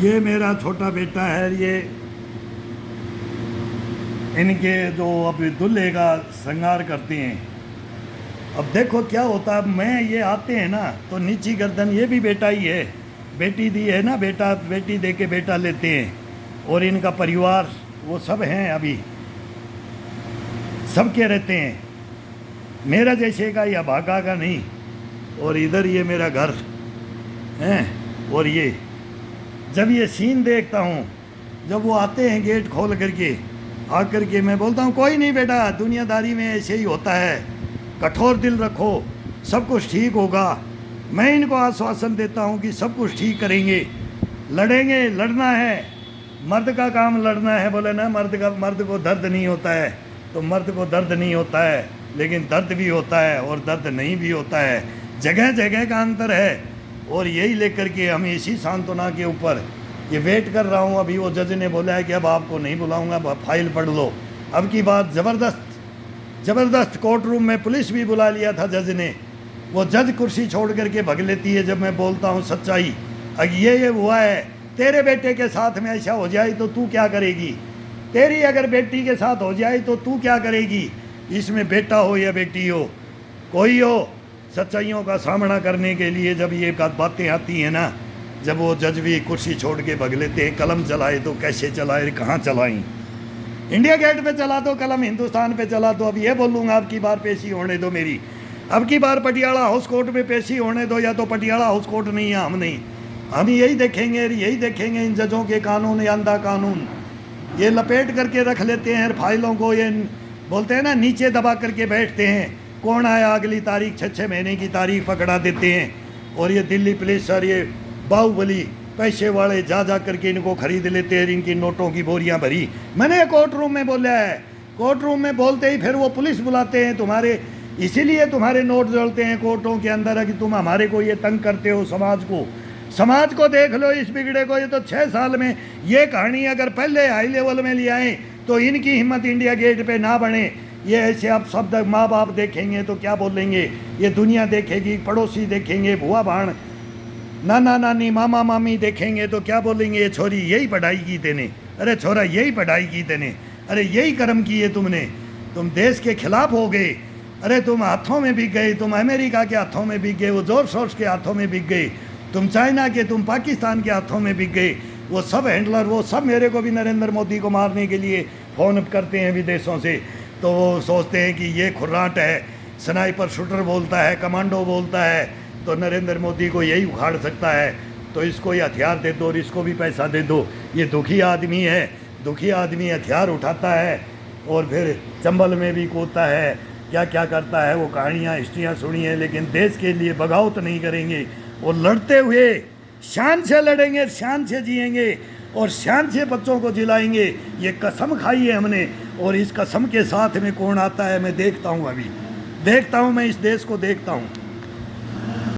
ये मेरा छोटा बेटा है। ये इनके जो अभी दूल्हे का श्रृंगार करते हैं। अब देखो क्या होता है, मैं ये आते हैं ना तो नीची गर्दन, ये भी बेटा ही है, बेटी दी है ना, बेटा बेटी दे के बेटा लेते हैं। और इनका परिवार वो सब हैं, अभी सबके रहते हैं, मेरा जैसे का या भागा का नहीं। और इधर ये मेरा घर है। और ये जब ये सीन देखता हूँ, जब वो आते हैं गेट खोल करके, आकर के मैं बोलता हूँ कोई नहीं बेटा, दुनियादारी में ऐसे ही होता है, कठोर दिल रखो, सब कुछ ठीक होगा। मैं इनको आश्वासन देता हूँ कि सब कुछ ठीक करेंगे, लड़ेंगे, लड़ना है, मर्द का काम लड़ना है। बोले ना मर्द को दर्द नहीं होता है, तो मर्द को दर्द नहीं होता है, लेकिन दर्द भी होता है और दर्द नहीं भी होता है, जगह जगह का अंतर है। और यही लेकर के हम इसी सांत्वना के ऊपर ये वेट कर रहा हूँ। अभी वो जज ने बोला है कि अब आपको नहीं बुलाऊंगा, फाइल पढ़ लो। अब की बात ज़बरदस्त कोर्ट रूम में पुलिस भी बुला लिया था जज ने। वो जज कुर्सी छोड़ करके भग लेती है जब मैं बोलता हूँ सच्चाई। अब ये हुआ है, तेरे बेटे के साथ में ऐसा हो जाए तो तू क्या करेगी, तेरी अगर बेटी के साथ हो जाए तो तू क्या करेगी। इसमें बेटा हो या बेटी हो, कोई हो, सच्चाइयों का सामना करने के लिए जब ये बातें आती हैं ना, जब वो जज भी कुर्सी छोड़ के भग लेते हैं। कलम चलाए तो कैसे चलाए, कहाँ चलाएं, इंडिया गेट पे चला दो कलम, हिंदुस्तान पे चला दो। अब ये बोलूँगा, अब की बार पेशी होने दो मेरी, अब की बार पटियाला हाउस कोर्ट में पेशी होने दो, या तो पटियाला हाउस कोर्ट नहीं है, हम नहीं, हम यही देखेंगे इन जजों के कानून, या अंधा कानून। ये लपेट करके रख लेते हैं फाइलों को, ये बोलते हैं ना नीचे दबा करके बैठते हैं, कौन आया अगली तारीख, 6 महीने की तारीख पकड़ा देते हैं। और ये दिल्ली पुलिस और ये बाहुबली पैसे वाले जा करके इनको खरीद लेते हैं, इनकी नोटों की बोरियां भरी। मैंने कोर्ट रूम में बोला है, कोर्ट रूम में बोलते ही फिर वो पुलिस बुलाते हैं तुम्हारे, इसीलिए तुम्हारे नोट जलते हैं कोर्टों के अंदर कि तुम हमारे को ये तंग करते हो। समाज को देख लो इस बिगड़े को। ये तो 6 साल में ये कहानी अगर पहले हाई लेवल में ले आए तो इनकी हिम्मत इंडिया गेट पे ना बने। ये ऐसे अब शब्द माँ बाप देखेंगे तो क्या बोलेंगे, ये दुनिया देखेगी, पड़ोसी देखेंगे, भुआ भाण, नाना नानी, मामा मामी देखेंगे तो क्या बोलेंगे, ये छोरी यही पढ़ाई की तेने, अरे छोरा यही पढ़ाई की तेने, अरे यही कर्म किए तुमने, तुम देश के खिलाफ हो गए, अरे तुम हाथों में बिक गए, तुम अमेरिका के हाथों में बिक गए, वो जॉर्ज सोरोस के हाथों में बिक गए, तुम चाइना के, तुम पाकिस्तान के हाथों में बिक गए। वो सब हैंडलर, वो सब मेरे को भी नरेंद्र मोदी को मारने के लिए फ़ोन करते हैं विदेशों से। तो वो सोचते हैं कि ये खुर्राट है, स्नाइपर शूटर बोलता है, कमांडो बोलता है, तो नरेंद्र मोदी को यही उखाड़ सकता है, तो इसको ये हथियार दे दो और इसको भी पैसा दे दो। ये दुखी आदमी है, दुखी आदमी हथियार उठाता है और फिर चंबल में भी कूदता है, क्या क्या करता है। वो कहानियाँ हिस्ट्रियाँ सुनी हैं, लेकिन देश के लिए बगावत नहीं करेंगे। वो लड़ते हुए शान से लड़ेंगे, शान से जिएंगे और शान से बच्चों को जिलाएंगे। ये कसम खाई है हमने, और इस कसम के साथ में कौन आता है मैं देखता हूँ, अभी देखता हूँ, मैं इस देश को देखता हूँ।